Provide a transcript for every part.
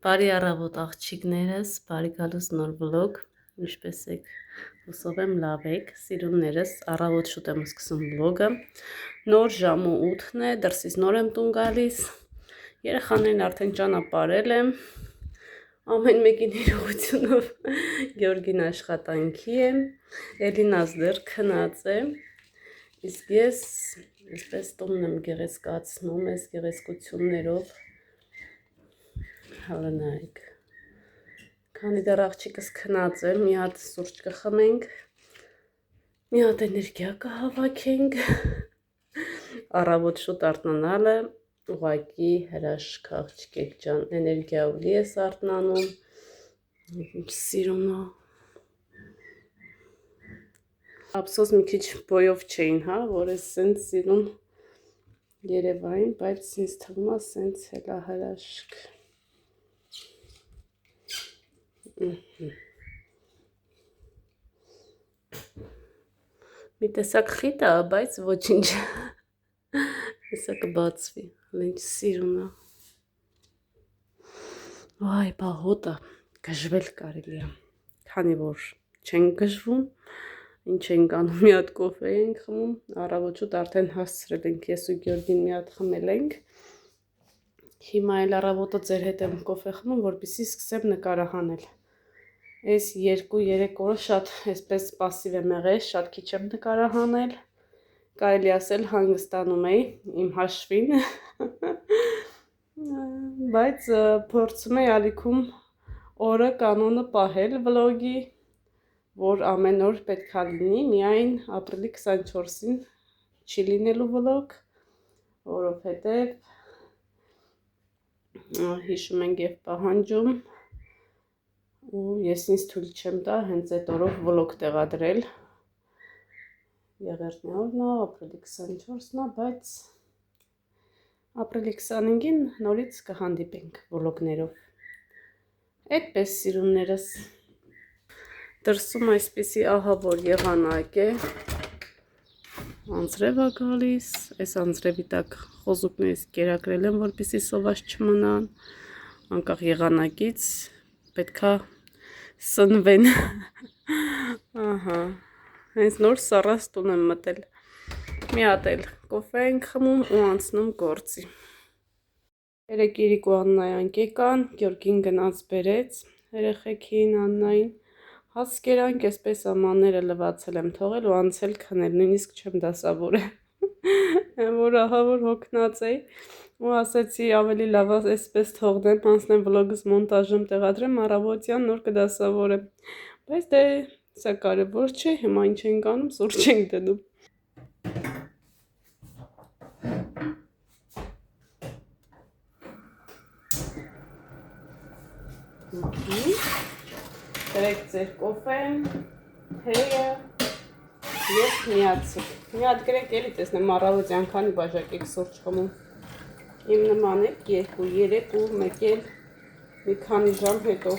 Բարի առավոտ աղջիկներս, բարի գալուս նոր վլոգ, ինչպես եք, հուսով եմ լավ եք, սիրուններս, առավոտ շուտ եմ սկսում վլոգը, նոր ժամը 8-ն է, դրսից նոր եմ տուն գալիս, երեխաներն արդեն ճանապարհել եմ, ամեն մեկին իր ուղղությունով, Գյորգին աշխատանքի է, Էլինաս դեռ քնած է, իսկ ես այսպես տունն եմ գեղեցկացնում, այս գեղեցկություններով, Հալնայք, քանի դեռ աղջիկս քնած է, մի հատ սուրճ կխմենք, մի հատ էներգիա կհավաքենք, առավոտ շուտ արթնանալը, ուղղակի հրաշք աղջիկ ջան, էներգիա ուլի ես արթնանում, ինչ սիրուն է, ափսոս մի քիչ բոյով չէին, հա, որ ես սենց սիրուն Երևային, բայց ինձ թվում է սենց հելա հրաշք, մի տեսակ խիտ է, բայց ոչինչ, հեսա կբացվի, ինչ սիրուն է, վայ, բա հոտը, գժվել կարելի է, քանի որ չենք գժվում, ինչ ենք անում, մի հատ կոֆե ենք խմում, առավոտ շուտ արդեն հասցրել ենք, ես ու Գյորգին մի հատ խմել ենք, հիմա էլ առավոտը ձեր հետ եմ կոֆե խմում, որպեսզի սկսեմ նկարահանել, այս 2-3 օրը շատ այսպես պասիվ եմ եղել, շատ քիչ եմ նկարահանել, կարելի ասել հանգստանում էի իմ հաշվին, բայց փորձում էի ալիքում օրը կանոնը պահել վլոգի, որ ամեն օր պետք է լինի, միայն ապրիլի 24-ին չի լինելու վլոգ, որովհետև հիշում ենք և պահանջում, ու ես ինձ թույլ չեմ տա հենց այդ օրով վլոգ տեղադրել, եղերնի օրն է, ապրիլի 24-ն է, բայց ապրիլի 25-ին նորից կհանդիպենք վլոգներով, այդպես սիրուններս, դրսում այսպիսի ահավոր եղանակ է, անձրև է գալիս, այս անձրևի տակ խոզուկներից կերակրել եմ, որպեսզի սոված չմնան, անկախ եղանակից պետք է սնվեն, ահա, հենց նոր սառած տուն եմ մտել, մի հատ էլ կոֆե ենք խմում ու անցնում գործի, երեկ Իրիկ ու Աննայան կեկան, Գյորգին գնաց բերեց երեխեքին Աննային, հասկերանք այսպես ամանները լվացել եմ թողել ու անցել քնել, նույնիսկ չեմ դասավորել, որ ահա որ հոգնած էի, ու ասեցի ավելի լավ այսպես թողնեմ, անցնեմ վլոգս մոնտաժում տեղադրեմ, առավոտյան նոր կդասավորեմ, բայց դե սա կարևոր չէ, հիմա ինչ ենք անում, սուրճ ենք դնում, դրեք ձեր կոֆեն, թեյը և միացիք, մի հատ գրեք էլի տեսնեմ առավոտյան քանի բաժակ եք սուրճ խմում, իմ նման եք 2-3 ու մեկ էլ մի քանի ժամ հետո,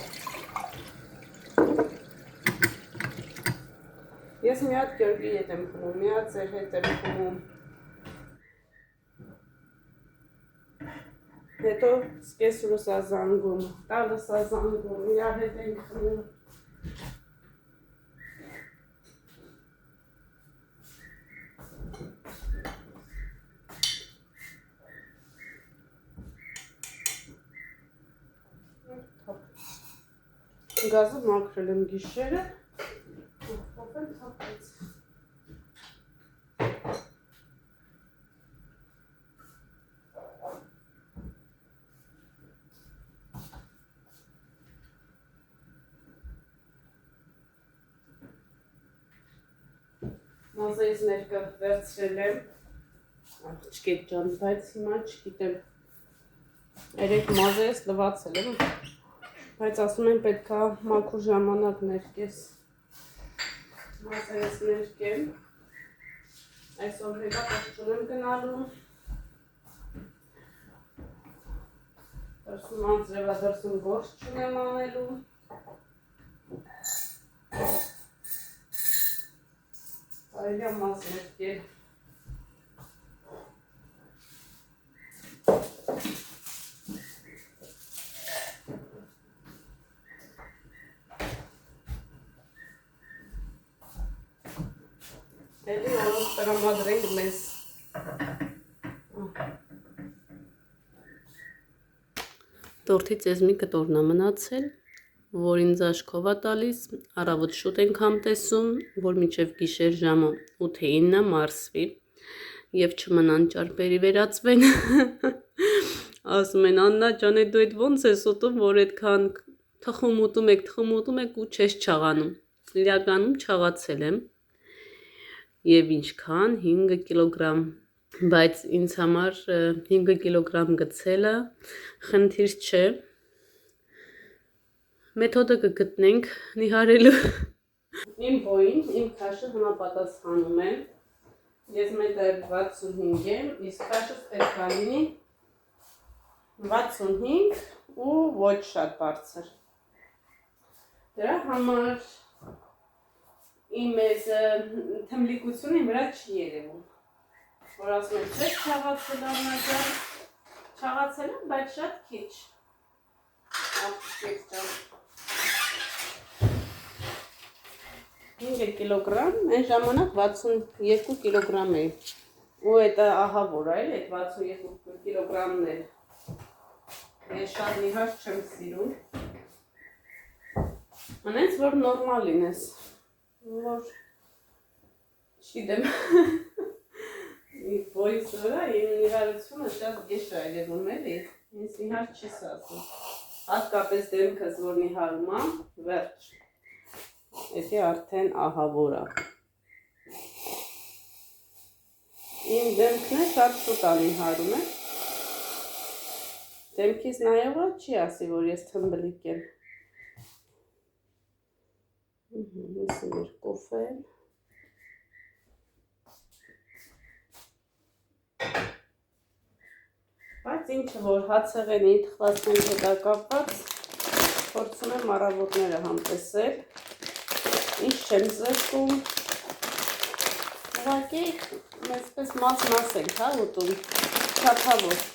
ես մի հատ Գյորգի հետ եմ խմում, մի հատ ձեր հետ եմ խմում, հետո սկեսուրս ազանգում, տալս ազանգում, իրար հետ ենք խմում, գազը մաքրել եմ գիշերը, կոֆեն թափեց, մազեից ներկը վերցրել եմ, աղջիկ ջան, բայց հիմա չգիտեմ, երեք մազեից լվացել եմ, բայց ասում են պետք է մաքուր ժամանակ ներկես, մազեից ներկեմ, այսօր հետա պաշտում եմ գնալու, դրսում անձրևա դրսում գործ չունեմ անելու, կարելի է մազ ներկել, տրամադրենք մեզ։ Տորթից ես մի կտորն է մնացել, որ ինձ աչքով է տալիս, առավոտ շուտ ենք համտեսում, որ մինչև գիշեր ժամը 8-9 մարսվի և չմնան ճարպերի վերածվեն։ Ասում են Աննա ջան, դու այդ ոնց ես ուտում, որ այդքան թխում ուտում եք ու չես չաղանում։ Իրականում չաղացել եմ և ինչքան 5 կիլոգրամ, բայց ինձ համար 5 կիլոգրամ գցելը խնդիր չէ, մեթոդը կգտնենք նիհարելու։ Իմ բոյին, իմ քաշը համապատասխանում է, ես 1.65 եմ, իսկ քաշս պետք է լինի 65 ու ոչ շատ բարձր։ Դրա համար իմ այս թմլիկությունը իմ վրա չի երևում, որ ասում եմ չես չաղացել Աննա, չաղացել եմ, բայց շատ քիչ։ 5 կիլոգրամ, այն ժամանակ 62 կիլոգրամ է, ու այդ ահավոր է, այդ 62 կիլոգրամն է, ես շատ նիհար չեմ սիրում, անենց որ նորմալ լինես, որ չիդեմ, բոյիս վրա իմ նիհարությունը շատ գեշ է երևում էլի, ինձ նիհար չես ասում, հատկապես դեմքս որ նիհարում է, վերջ, էդի արդեն ահավոր է, իմ դեմքն է շատ շուտ է նիհարում է, դեմքիս նայողը չի ասի, որ ես թմբլիկ եմ, Իսկ մեր կոֆեն, բայց ինչը որ հացեղենի թխվածքների հետ կապված, փորձում եմ առավոտները համտեսել, ինչ չեմ զրկում, ուղղակի մեզպես մաս ենք ուտում, չափավոր։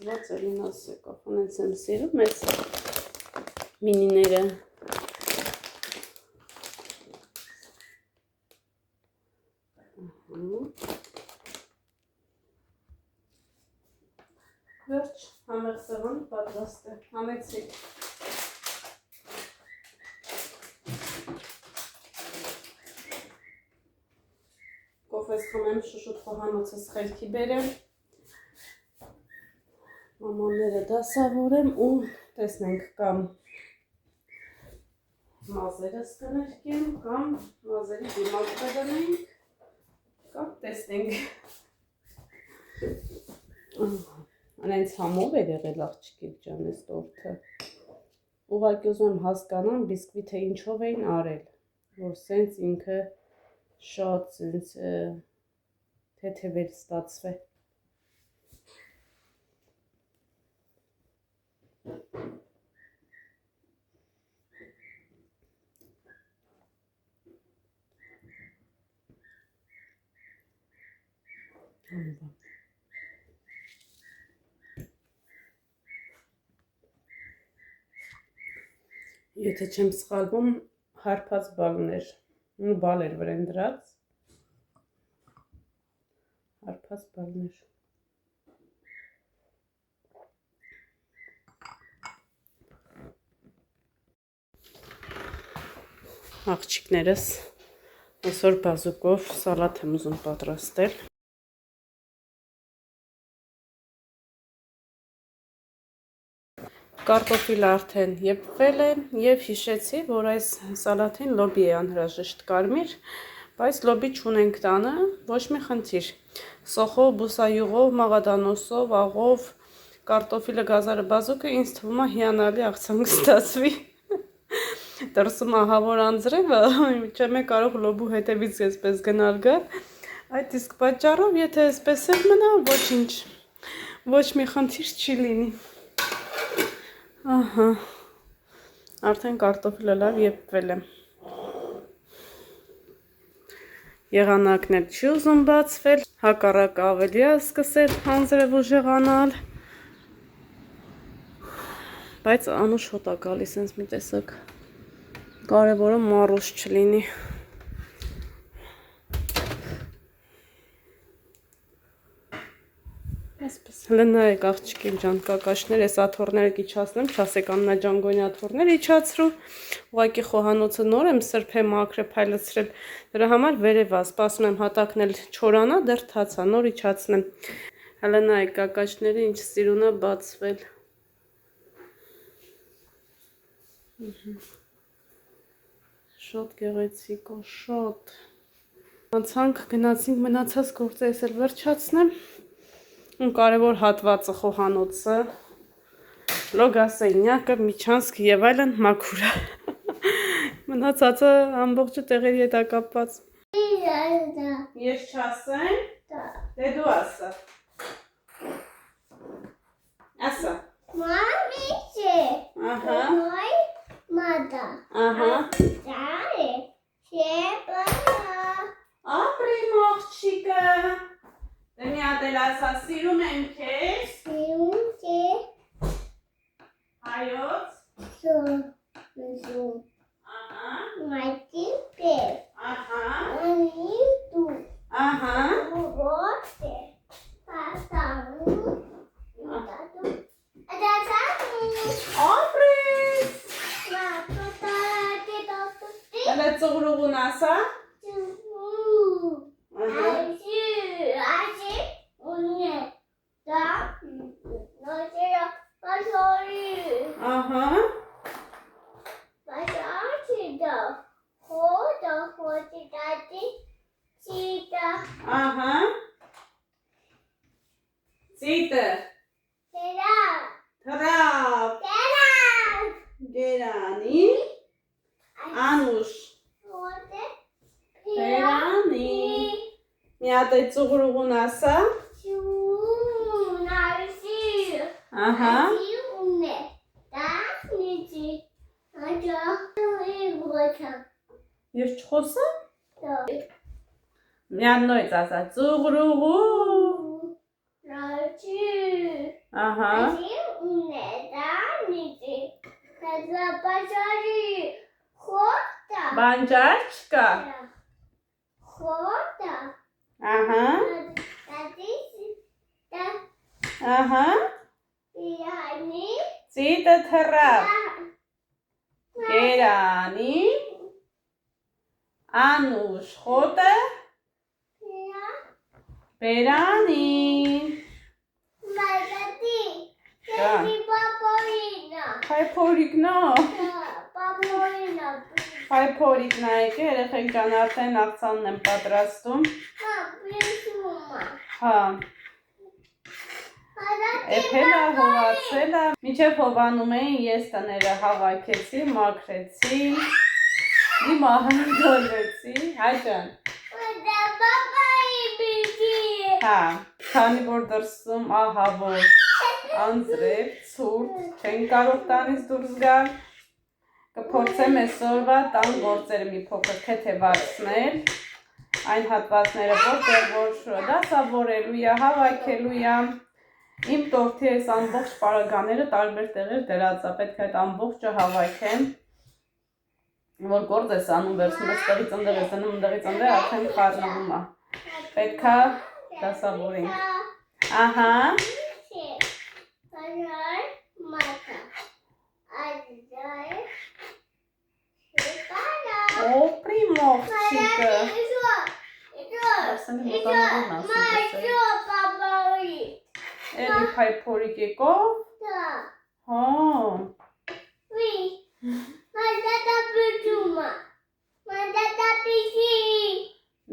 Ված էլին ասեկավ, անենց եմ սիրում մեծ մինիները։ Վերջ, համեղ սեղանը պատրաստ է, համեցիկ։ Կոֆես խմեմ, շուշուտ խոհանոցս խելքի բերեմ։ Մամանները դասավորեմ ու տեսնենք կամ մազերս կներկեմ, կամ մազերի դիմակ կդնենք, կամ տեսնենք։ Անենց համով է եղել աղջիկիկ ջան այս տորթը։ Ուղղակի ուզում եմ հասկանամ բիսկվիթը ինչով էին արել, որ սենց ինքը շատ սենց թեթևեր ստացվե։ Եթե չեմ սխալվում, հարբած բալներ, բալ էր վրան դրած, հարբած բալներ։ Աղջիկներս այսօր բազուկով սալատ եմ ուզում պատրաստել։ Կարտոֆիլը արդեն եփվել է և հիշեցի, որ այս սալաթին լոբի է անհրաժեշտ կարմիր, բայց լոբի չունենք տանը, ոչ մի խնդիր։ Սոխով, բուսայուղով, մաղադանոսով, աղով, կարտոֆիլը գազարը բազուկը ինձ թվում է հիանալի աղցանք ստացվի։ Դրսում ահավոր անձրևը, չեմ կարող լոբու հետևից այսպես գնալ գալ, այդ իսկ պատճառով, եթե այսպես էլ մնա, ոչինչ, ոչ մի խնդիր չի լինի։ Ահա, արդեն կարտոֆիլը լավ եփվել է։ Եղանակն էլ չի ուզում բացվել, հակառակը ավելի է սկսել անձրև ուժեղանալ, բայց անուշ հոտ է գալիս ինձ մի տեսակ։ Կարևորը մառուս չլինի։ Այսպես, հələ նայեք աղջիկին ջան, կակաշներ, այս աթոռները կիչացնեմ, չասեք Աննա ջան գոնի աթոռներ իջացրու, ուղղակի խոհանոցը նոր եմ սրբել, մաքրել, փայլեցրել, դրա համար վերևա, սպասում եմ հատակն էլ չորանա, դեռ թացա, նոր իջացնեմ։ Հələ նայեք կակաշները ինչ սիրուն է բացվել։ Շատ գեղեցիկ է, շատ։ Անցանք, գնացինք, մնացած գործը ես էլ վերջացնեմ։ Կարևոր հատվածը խոհանոցը, լոգասենյակը, միջանցք եւ այլն մաքուր է։ Մնացածը ամբողջը տեղերի հետ է կապված։ Ես չասեմ։ Դե դու ասա։ Ասա։ Մամի չէ։ Ահա։ Մադա։ Ահա։ Դարե։ Շեպա։ Ապրիմ աղջիկը։ Դե մի հատ էլ ասա, սիրում եմ քեզ։ Սիրում քեզ։ Հայոց։ Սո։ Ահա։ Մայթին պես։ Ահա։ Անին դու։ Ահա։ Ո՞րտե։ Պաստարու։ Ատատու։ Ադասատու։ Ապրիմ։ Հələ ծուղրուղուն ասա։ Ահա։ Ահա։ Ծիտը։ Թրավ։ Գերանի։ Անուշ։ Պերանի։ Մի հատ է ծուղրուղուն ասա։ Ահա։ Ես չխոսեմ։ Միան նույնց ասա, ծուղրուղու։ Ահա։ Բանջար չկա։ Ահա։ Ահա։ Ծիտը թռավ։ Գերանի։ Անուշ խոտը։ Պերանի։ Փայփորիկնա։ Փայփորիկն է եկե, երեխեք ջան արդեն աղցանն եմ պատրաստում։ Հա։ Էփելա, հովացելա։ Մինչև հովանում էին, ես տները հավաքեցի, մաքրեցի, դիմա հանդոլեցի, հայ ջան։ Հա, քանի որ դրսում ահա որ անձրև, ցուրտ, չեն կարող տանից դուրս գալ, կփորձեմ այսօրվա տան գործերը մի փոքր թեթևացնել, այն հատվածները, որտեղ որ դասավորելու է, հավաքելու է, իմ տորթի այս ամբողջ պարագաները տարբեր տեղեր դրած է, պետք է այդ ամբողջը հավաքեմ, որ գործ ես անում վերցնում ես տեղից ընդեղ ես դնում ընդեղից ընդեղ արդեն խառնվում է, պետք է դասավորենք, ահա, Օպրիմ աղջիկը։ Էլի փայփորիկ եկով։ Հա։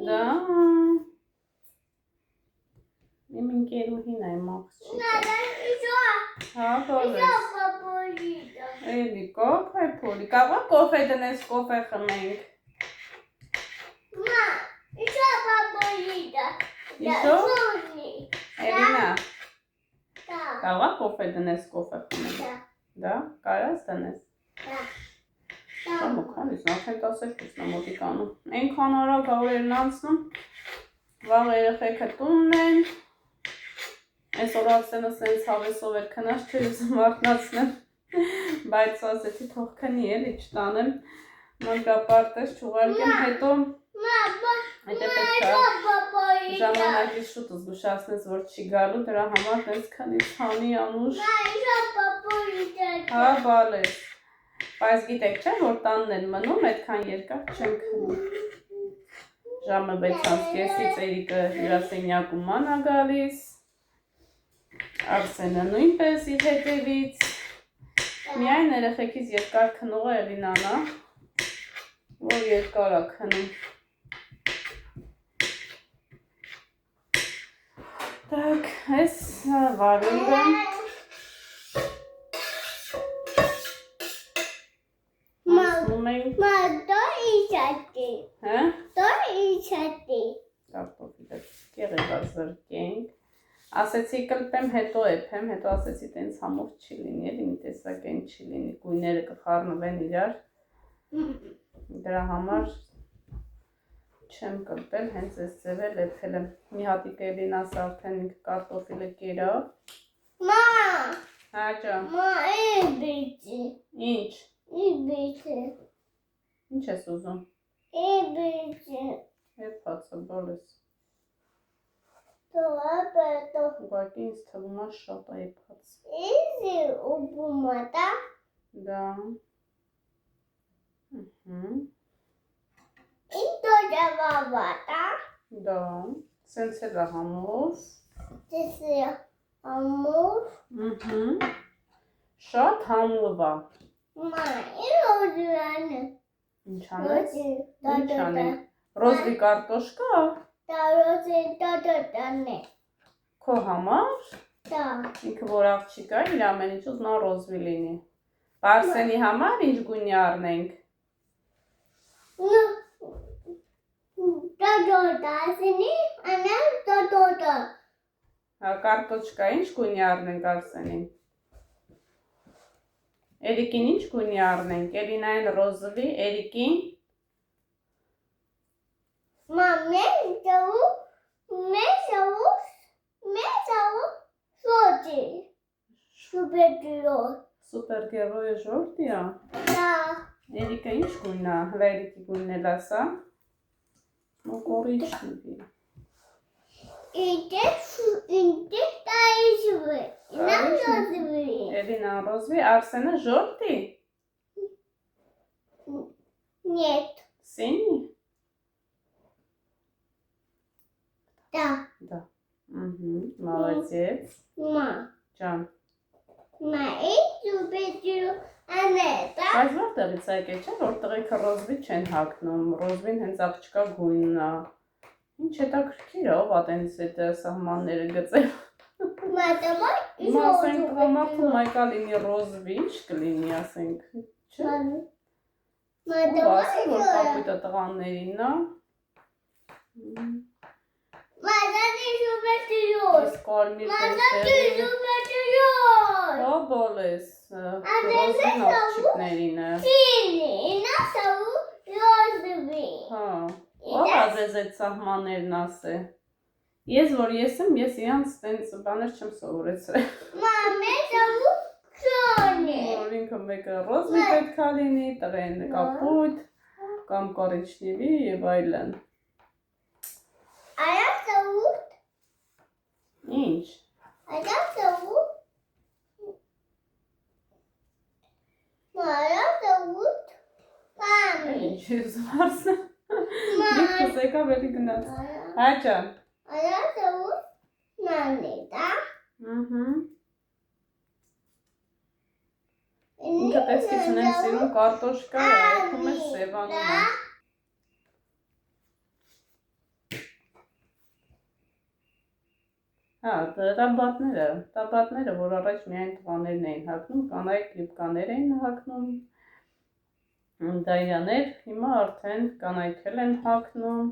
Դա։ Իմ ընկերուհին է իմ աղջիկը։ Հա, բոլես։ Էլի կո փայփորիկ, աղա կոֆե դնես, կոֆե խմենք։ Իշո։ Էլինա։ Աղա կոֆե դնես, կոֆե խմենք։ Դա, կարաս դնես։ Քանից արդեն 12-ն է մոտիկանում։ Այնքան արագ օրերն անցնում։ Վաղ երեխեքը տունն են։ Այսօր Արսենը սենց հավեսով էր քնած չէր ուզում արթնացնեմ, բայց ասեցի թող քնի էլի չտանեմ, Մանկապարտեզ չուղարկեմ հետո հետո պետք է ժամանակից շուտ զգուշացնես, որ չի գալու, դրա համար դες քանի ցանի անուշ հա բալես բայց գիտեք չէ որ տանն են մնում այդքան երկար չեն քնում ժամը 6:30-ից Էրիկը հյուրասենյակում մանա գալիս Արսենը նույնպես իր հետևից միայն երեխեքից երկար քնողը Էլինան է որ երկար է քնում Так, այս վարունգը ասում ենք հա? Կարտոֆիլը կեղևա զրկենք ասեցի կլպեմ հետո էփեմ հետո ասեցի տենց համով չի լինի էլի մի տեսակ են չի լինի գույները կխառնվեն իրար դրա համար չեմ կլպել հենց այս ձևել էփել եմ մի հատիկ Էլինաս արդեն ինքը կարտոֆիլը կերավ հա ջան ինչ ինչ ես ուզում էփածը բոլես ուղղակի ինձ թվում է շատ է էփած դա Да, սենց էլ է համով Շատ համով է Ինչ անես? Ինչ անենք? Ռոզվի կարտոշկա? Քո համար? Ինքը որ աղջիկ է, իր ամեն ինչ ուզում է ռոզվի լինի Արսենի համար ինչ գույնի առնենք? Կարտոչկա ինչ գույնի առնենք Արսենին? Էրիկին ինչ գույնի առնենք? Էլինային ռոզվի, Էրիկին? Սուպերգերոյը ժորտի է? Էրիկը ինչ գույն է? Հլա Էրիկի գույնն էլ ասա? Կորիչնիվի Էլինան ռոզվի, Արսենը ժորտի? Սինի? Да. Молодец. Ջան Բայց որտեղից է եկել չէ, որ տղեկը ռոզվի չեն հագնում, ռոզվին հենց աղջկա գույնն է Ինչ հետաքրքիր է, ով է տենց այդ սահմանները գծել Հիմա ասենք տղամարդու մայկա լինի ռոզվի, ինչ կլինի ասենք, չէ Ով ասի, որ կապույտը տղաներին է Ես կարմիր տենստերի Հա բոլես, ռոզվին աղջիկներին է Հա Ով ազեզ այդ սահմաներն ասե Ես որ ես եմ, ես իրանց տենց բաներ չեմ սովորեցրել Որ ինքը մեկը ռոզվի պետք է լինի, տղեն կապույտ կամ կորիչնիվի և այլն Ինչ? Ինչ ես վարսն Դիքս եկավ էլի գնաց Հա ջան Ինքը տեսքի չունեն սիրում կարտոշկա է, եքում է սևանում է Հա, տաբատները, որ առաջ միայն տղաներն էին հագնում, կանայք լիպկաներ էին հագնում Դայաներ, հիմա արդեն կանայք էլ են հագնում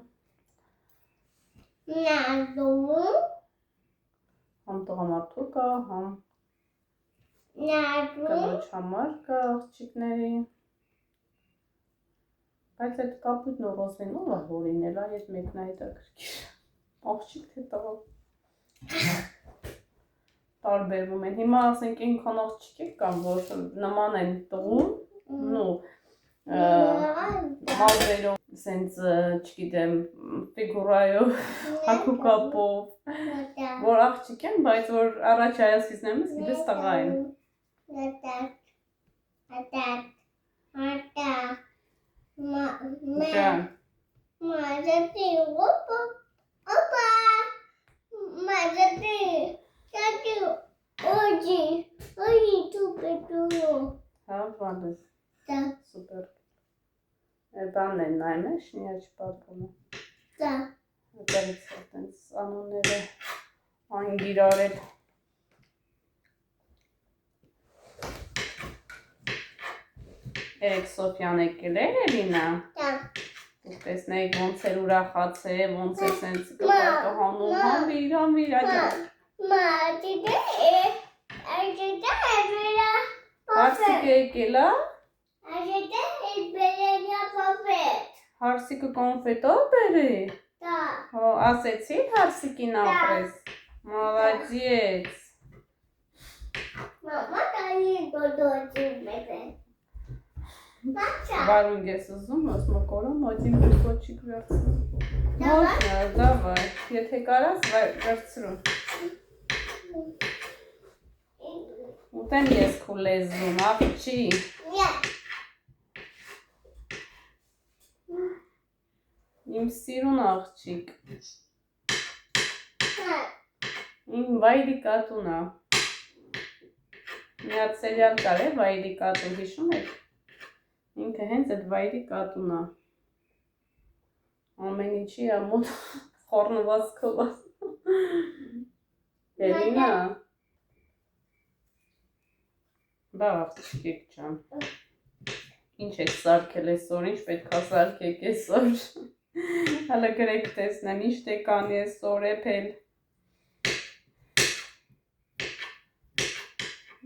Համ տղամարդու կա, համ կնոջ համար կա աղջիկների Բայց այդ կապույտն ու ռոզվին ով է հորինել, այդ մեկն է հետաքրքիր Աղջիկ թե տղա Տարբերվում են, հիմա ասենք ինքան աղջիկ կան, որ նման են տղում Մալվերով, սենց չգիտեմ, ֆիգուրայով, հագուկապով, որ աղջիկ են, բայց որ առաջ հայացքից նայում ես, գիտես տղա են։ Ջան։ Հա, բանես։ Սուպեր։ Բանն են նայում է, շնիա չպատվում է։ Դարից տենց անունները անգիրարել։ Երեք Սոֆյան եկել է, Էլինա։ Դուք տեսնեք ոնց էր ուրախացել, ոնց է սենց կպակահանում, հանվիր, աջա։ Հարսիկը եկել է։ Հարսիկը կոնֆետով բերի։ Ասեցի Հարսիկին ապրես։ Մալադիեց։ Վարունգ ես ուզում, ասում կորում, ոդին բրկոչիկ վերցնում։ Մոտնա, դավայ, եթե կարաս, վերցրում։ Ուտեմ ես քու լեզվում, աղջի։ Իմ սիրուն աղջիկ։ Իմ վայրի կատունա։ Մի հատ սերիալ կար է վայրի կատուն, հիշում եք։ Ինքը հենց այդ վայրի կատունա։ Ամեն ինչի ամոտ խորնված կլաս։ Էլինա։ Բա աղջիկ ջան։ Ինչ եք սարքել այսօր, ինչ պետք է սարքեք այսօր։ Հələ գրեք տեսնեմ, ինչ եք անի այսօր էփել։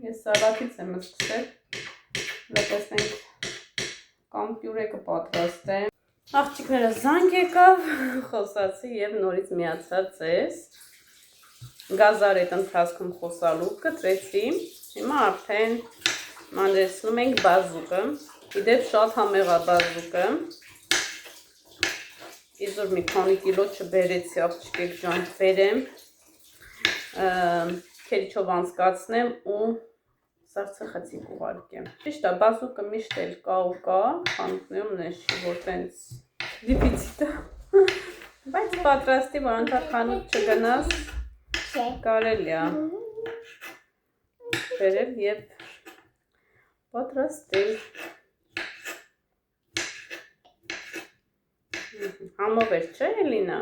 Ես սալատից եմ սկսել։ Հələ տեսնենք կամ պյուրե կպատրաստեմ։ Աղջիկները զանգ եկավ, խոսացի եւ նորից միացած ես։ Գազար այդ ընթացքում խոսալու կտրեցի։ Հիմա արդեն մանրեցնում ենք բազուկը։ Իդեպ շատ համեղ է բազուկը։ Իզուր մի քանի կիլո չբերեցի աղջիկեք ջան, բերեմ։ Քեչով անցկացնեմ ու սարցախցիկ ուղարկեմ։ Ճիշտ է, բազուկը միշտ էլ կա ու կա, խանութներում նշի, որ տենց դիֆիցիտ է։ Բայց պատրաստի, որ անդար խանութ չգնաս, կարելի է բերել եւ պատրաստել։ Համով էր, չէ, Էլինա։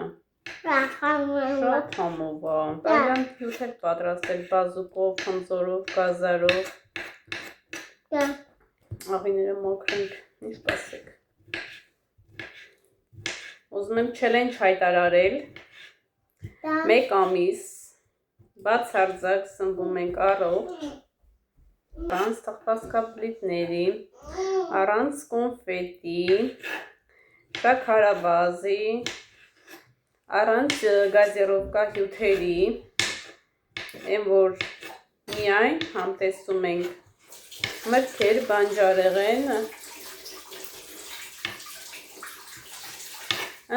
Շատ համով է։ Կարելի է հյութեր պատրաստել բազուկով, խնձորով, գազարով։ Աղիները մոքրենք, ինչ կասեք։ Ուզում եմ չելենջ հայտարարել։ 1 ամիս բացարձակ սնվում ենք առողջ, առանց թխվածքաբլիթների, առանց կոնֆետի, շաքարավազի, առանց գազիրովկա հյութերի, այն որ միայն համտեսում ենք մրգեր, բանջարեղեն,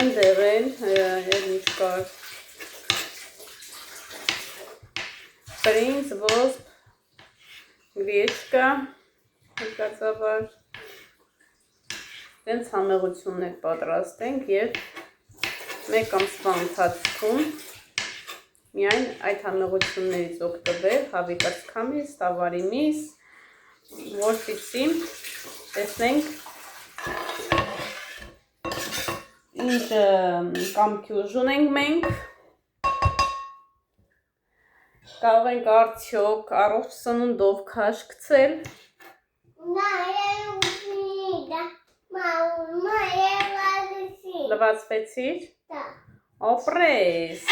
ընդեղեն, ինչ կար, բրինձ, ոսպ, գրեչկա, հարկածավար, տենց համեղություններ պատրաստենք և 1 ամսվա ընթացքում միայն այդ համեղություններից օգտվել, հավիկած քամիս, տավարի միս, որպեսզի տեսնենք ինչ կամքի ուժ ունենք մենք, կարող ենք արդյոք առողջ սնունդով քաշքցել։ Լվացվեցիր։ Ապրես։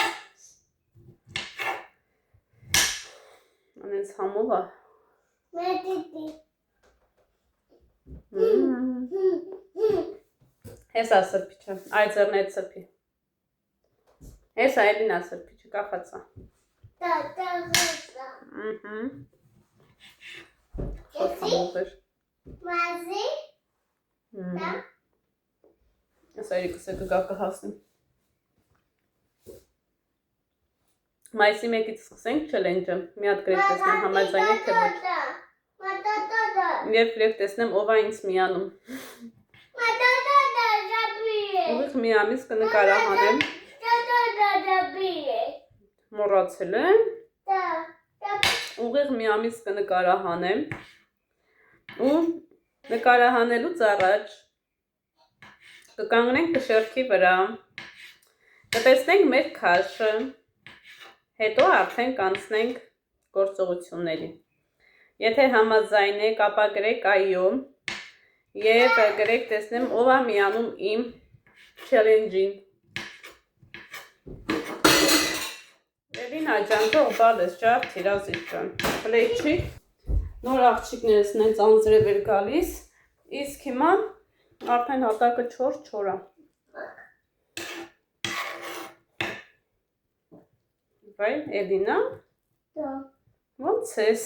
Անենց համով է։ Հեսա սրպիչը, այ ձերն այդ սրպի։ Հեսա Էլինա սրպիչը, կախացա։ Շատ համով էր։ Մազի։ Այս Երիկս է կգա կհասնի։ Մայիսի 1-ից սկսենք չելենջը, մի հատ գրեկ տեսնեմ համաձայնեք թե ոչ։ Երբ գրեկ տեսնեմ ով է ինձ միանում։ Ուղիղ մի ամիս կնկարահանեմ։ Մոռացել եմ։ Ուղիղ մի ամիս կնկարահանեմ ու նկարահանելուց առաջ կկանգնենք կշեռքի վրա, կտեսնենք մեր քաշը, հետո արդեն կանցնենք գործողությունների։ Եթե համաձայն եք, ապա գրեք այո և գրեք տեսնեմ ով է միանում իմ չելենջին։ Էլին աջանքող բալես ջար թիրազիչ ջան, պլեյչի, նոր աղջիկներս նենց անձրև էր գալիս, իսկ հիմա արդեն հատակը չոր-չորա։ Վայ, Էլինա, ոնց ես։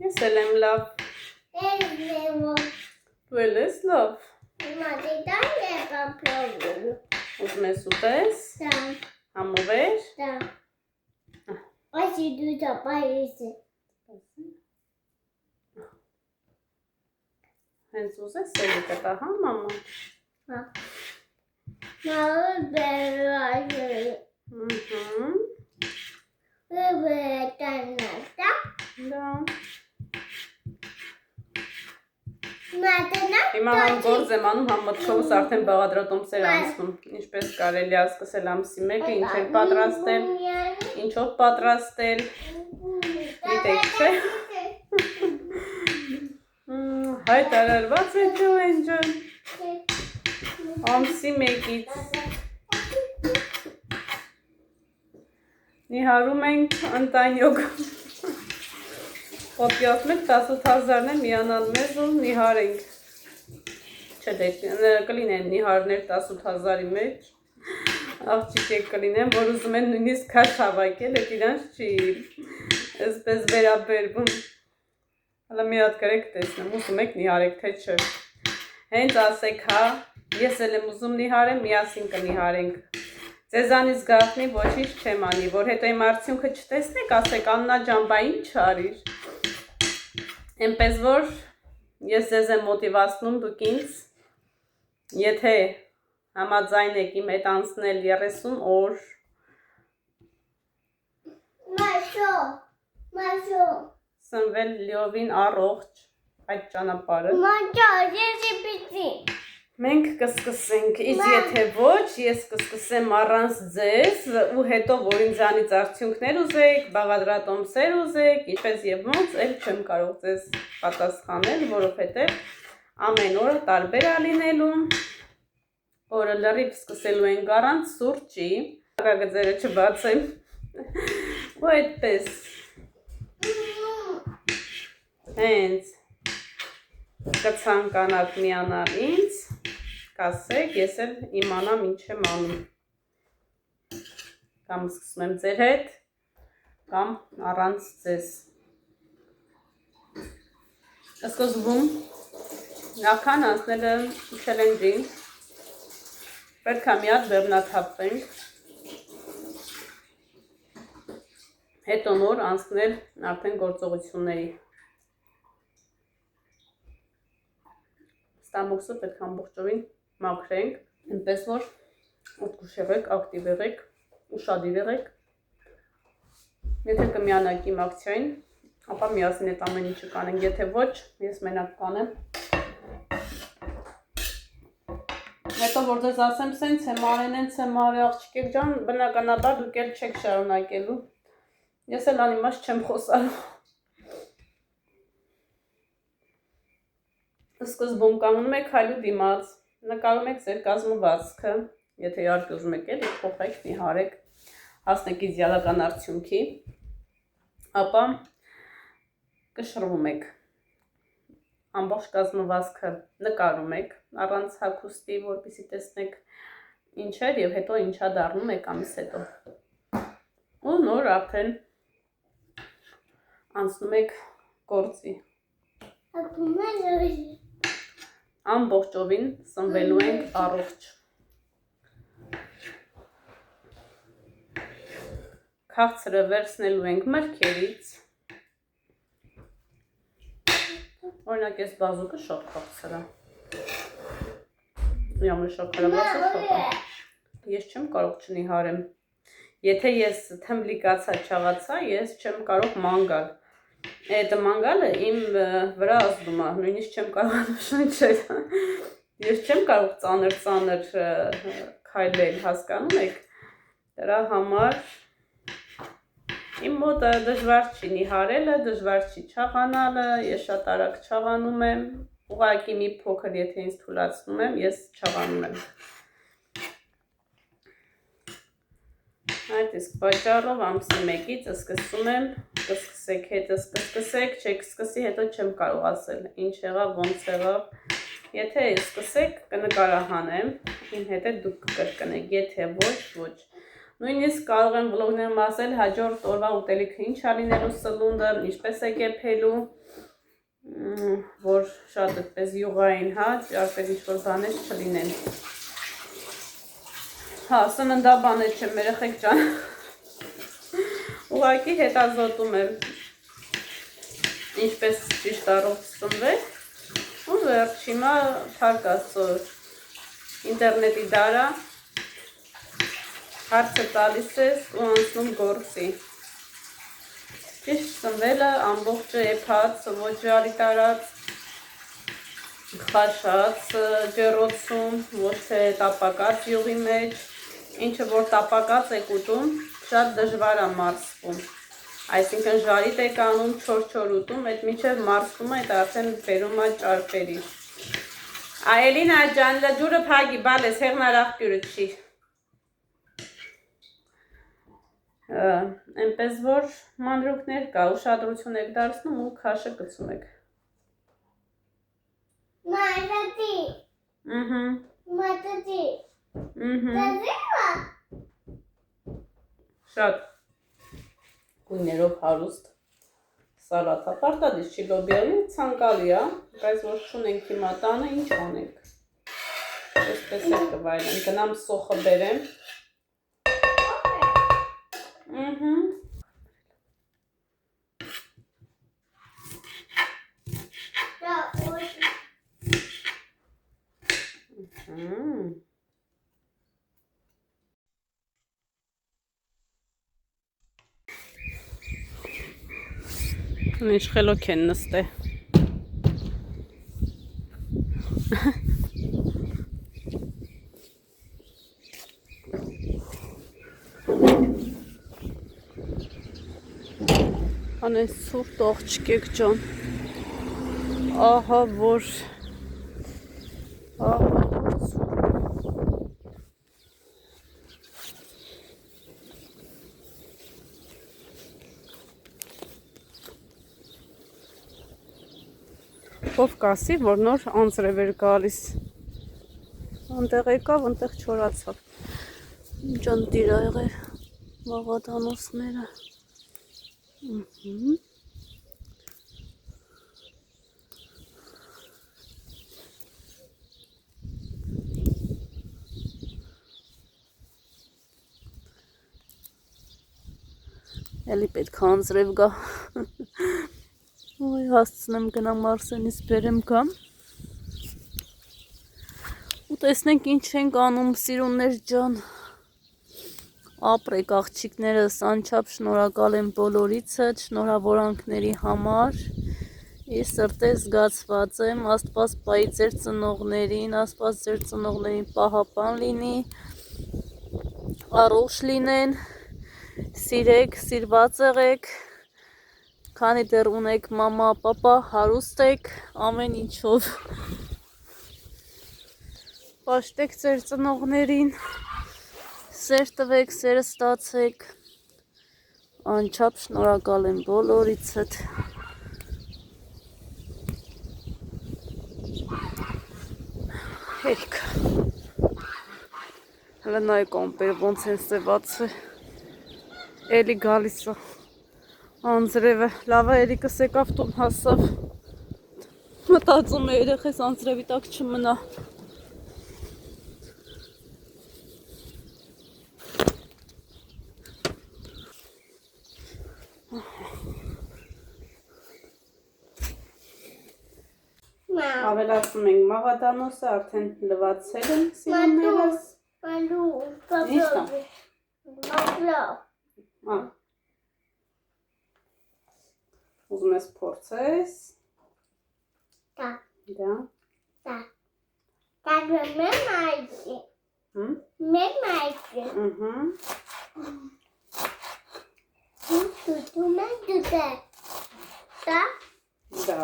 Ես էլ եմ լավ։ Դու էլ ես լավ։ Ուզում ես ուտես։ Համով էր։ Հենց ուզես էլի կտա, հա մամա։ Հիմա համ գործ եմ անում, համ մտքովս արդեն բաղադրատոմսեր անցնում, ինչպես կարելի է սկսել ամսի 1-ը, ինչ եք պատրաստել, ինչով պատրաստել, գիտեք չէ։ Հայտարարված է չելենջը ամսի 1-ից։ Նիհարում ենք ընտանյոք։ Պատկերացնում եք 18,000-ն է միանալ մեզ ու նիհարենք։ Չէ դե կլինեն նիհարներ 18,000-ի մեջ։ Աղջիկեք կլինեն, որ ուզում են նույնիսկ քաշ հավաքել, էդ իրանց չի այսպես վերաբերվում։ Հələ մի հատ գրեք տեսնեմ, ուզում եք նիհարեք թե չէ։ Հենց ասեք հա, ես էլ եմ ուզում նիհարեմ, միասին կնիհարենք։ Ձեզանից գաղտնի ոչինչ չեմ անի, որ հետո իմ արդյունքը չտեսնեք, ասեք Աննա ջան, բա ինչ արիր։ Էնպես որ ես ձեզ եմ մոտիվացնում, դուք ինձ, եթե համաձայն եք իմ հետ անցնել 30 օր։ Սնվել լիովին առողջ այդ ճանապարհը։ Մենք կսկսենք, իսկ եթե ոչ, ես կսկսեմ առանց ձեզ ու հետո որ ինձանից արդյունքներ ուզեք, բաղադրատոմսեր ուզեք, ինչպես եւ ոնց, էլ չեմ կարող ձեզ պատասխանել, որովհետեւ ամեն օրը տարբեր է լինելու։ Օրը լրիվ սկսելու ենք առանց սուրճի, գծերը չբացեմ։ Ու այդպես։ Հենց կցանկանաք միանալ ինձ, կասեք, ես էլ իմանամ ինչ եմ անում։ Կամ սկսում եմ ձեր հետ, կամ առանց ձեզ։ Սկզբում նախքան անցնելը չելենջին, պետք է մի հատ բեռնաթափվենք, հետո նոր անցնել արդեն գործողությունների։ Ստամոքսը պետք է ամբողջովին մաքրենք, այնպես որ ուտգուշ եղեք, ակտիվ եղեք, ուշադիր եղեք։ Եթե կմիանաք իմ ակցիային, ապա միասին այդ ամեն ինչը կանենք, եթե ոչ, ես մենակ կանեմ։ Հետո որ ձեզ ասեմ, սենց եմ արեն, ենց եմ արի, աղջիկեք ջան, բնականաբար դուք էլ չեք շարունակելու։ Ես էլ անիմաստ չեմ խոսալու։ Սկզբում կանգնում եք հայլու դիմաց, նկարում եք ձեր կազմվածքը, եթե իհարկե ուզում եք էլի փոխեք, նիհարեք, հասնեք իդեալական արդյունքի, ապա կշռվում եք, ամբողջ կազմվածքը նկարում եք, առանց հագուստի, որպեսզի տեսնեք ինչ էր եւ հետո ինչա դառնում եք ամիս հետո։ Ու նոր արդեն անցնում եք գործի։ Ամբողջովին սնվելու ենք առողջ։ Քաղցրը վերցնելու ենք մրգերից։ Օրինակ ես բազուկը շատ քաղցր է։ Յամը շաքարավազը շատ է։ Ես չեմ կարող չնիհարեմ։ Եթե ես թմբլիկացա չաղացա, ես չեմ կարող ման գալ։ Այդ մանգալը իմ վրա ազդում է, նույնիսկ չեմ կարող շնչել։ Ես չեմ կարող ծանր քայլել, հասկանում եք։ Դրա համար իմ մոտ դժվար չի նիհարելը, դժվար չի չաղանալը, ես շատ արագ չաղանում եմ, ուղղակի մի փոքր եթե ինձ թուլացնում եմ, ես չաղանում եմ։ Այդ իսկ պատճառով ամսի 1-ից սկսում եմ, կսկսեք, հետը կսկսեք, չեք սկսի, հետո չեմ կարող ասել, ինչ եղավ, ոնց եղավ, եթե սկսեք, կնկարահանեմ, իմ հետ էլ դուք կկրկնեք, եթե ոչ, նույնիսկ կարող եմ վլոգներում ասել, հաջորդ օրվա ուտելիքը ինչ ա լինելու սլունդը, ինչպես է կեփելու, որ շատ այդպես յուղային, հա, ճարպեր ինչ-որ բաներ չլինեն։ Հա, սննդաբանը չեմ, երեխեք ջան, ուղղակի հետազոտում եմ, ինչպես ճիշտ առողջ սնվել, ու վերջ հիմա փառք Աստծո ինտերնետի դարա, հարցը տալիս ես ու անցնում գործի։ Ճիշտ սնվելը ամբողջը էփած, ոչ ջարի տարած, խաշած ջեռոցում, ոչ թե տապակած յուղի մեջ, ինչը որ տապակած եք ուտում, շատ դժվար է մարսվում։ Այսինքն ժարիտ եք անում, չոր ուտում, այդ մինչև մարսվում է, դա արդեն բերում է ճարպերի։ Այելինա ջան, ջուրը փագի, բալես, հեղնար աղբյուրը չի։ Այնպես որ մանրուքներ կա, ուշադրություն եք դարձնում ու քաշը գցում եք։ Մատատի։ Մատատի։ Շատ գույներով հարուստ սալաթա, պարտադիր չի լոբիալի, ցանկալի է, բայց որ չունենք հիմա տանը, ինչ անենք։ Այսպես է կվայրեմ, գնամ սոխը բերեմ։ Ինչ խելոք են նստե։ Անեն սուրտ աղջկեք ջան, ահա որ ով կասի, որ նոր անձրև էր գալիս, անտեղ եկավ, անտեղ չորացավ, ջան տիրա եղեր, մաղադանոսները, էլի պետք է անձրև գա, ոյ հասցնեմ գնամ Արսենից բերեմ գամ ու տեսնենք ինչ ենք անում սիրուններ ջան, ապրեք աղջիկներս, անչափ շնորհակալ եմ բոլորիցդ, շնորհավորանքների համար, ես սրտես զգացված եմ, Աստված պահի ձեր ծնողներին, Աստված ձեր ծնողներին պահապան լինի, առողջ լինեն, սիրեք, սիրված եղեք, քանի դեռ ունեք մամա, պապա, հարուստ եք, ամեն ինչով, պաշտեք ձեր ծնողներին, սեր տվեք, սերը ստացեք, անչափ շնորհակալ եմ բոլորիցդ։ Հելք։ Հələ նայեք ամպեր ոնց են սևացել, էլի գալիս է։ Անձրևը լավ է, էլի կսեկավ տուն հասավ, Մտածում է երեխես անձրևի տակ չմնա։ Ավելացնում ենք մաղադանոսը, արդեն լվացել են սիրուններս։ Ուզում ես փորձես։ Դա։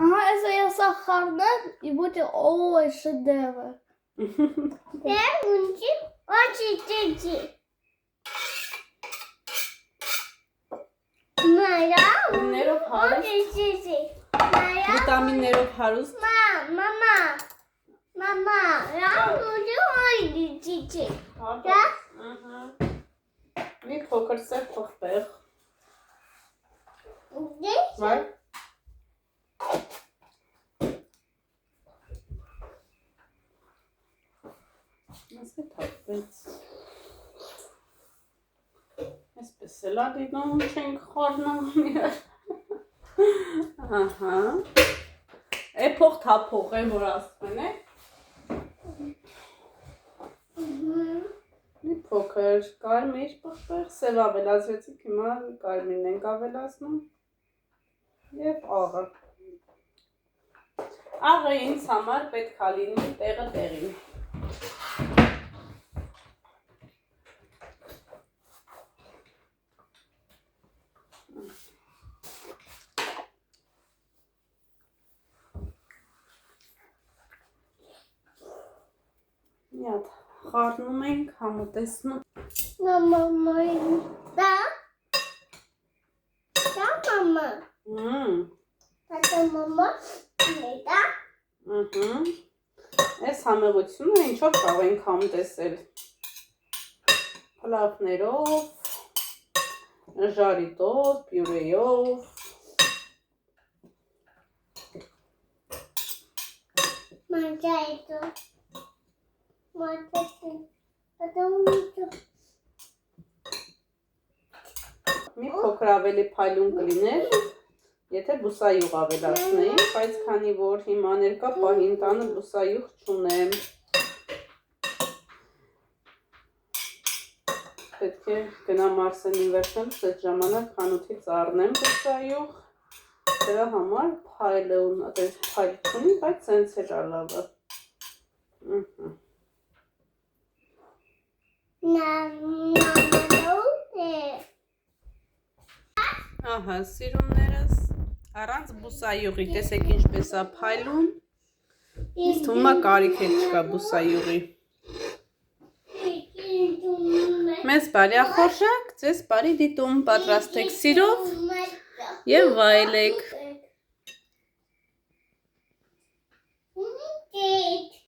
Ага, если я сахарная, и будет ой, шедевр. Վիտամիններով հարուստ։ Mama, Մի փոքր սև պղպեղ։ Վայ։ Ասե թափվեց։ Այսպես էլ ադինում չենք խորնում իրար։ Ահա։ Էփող թափող է, որ ասում են, Մի փոքր կարմիր պղպեղ, սև ավելացրեցիք, հիմա կարմիրն ենք ավելացնում և աղը։ Աղը ինձ համար պետք է լինի տեղը տեղին։ Մի հատ խառնում ենք, համոտեցնում։ Այս համեղությունը ինչով կարող ենք համտեսել։ Փլավներով, ժարիտով, պյուրեյով։ Մի փոքր ավելի փայլուն կլիներ, եթե բուսայուղ ավելացնեինք, բայց քանի որ հիմա ներկա պահին տանը բուսայուղ չունեմ։ Պետք է գնամ Արսենին վերցնեմ, այդ ժամանակ խանութից առնեմ բուսայուղ, դրա համար փայլուն, փայլ չունի, բայց սենց է լավը։ Ահա, սիրուններս, առանց բուսայուղի, տեսեք ինչպես է փայլուն, ինձ թվում է կարիք էլ չկա բուսայուղի։ Մեզ բարի ախորժակ, ձեզ բարի դիտում, պատրաստեք սիրով և վայելեք։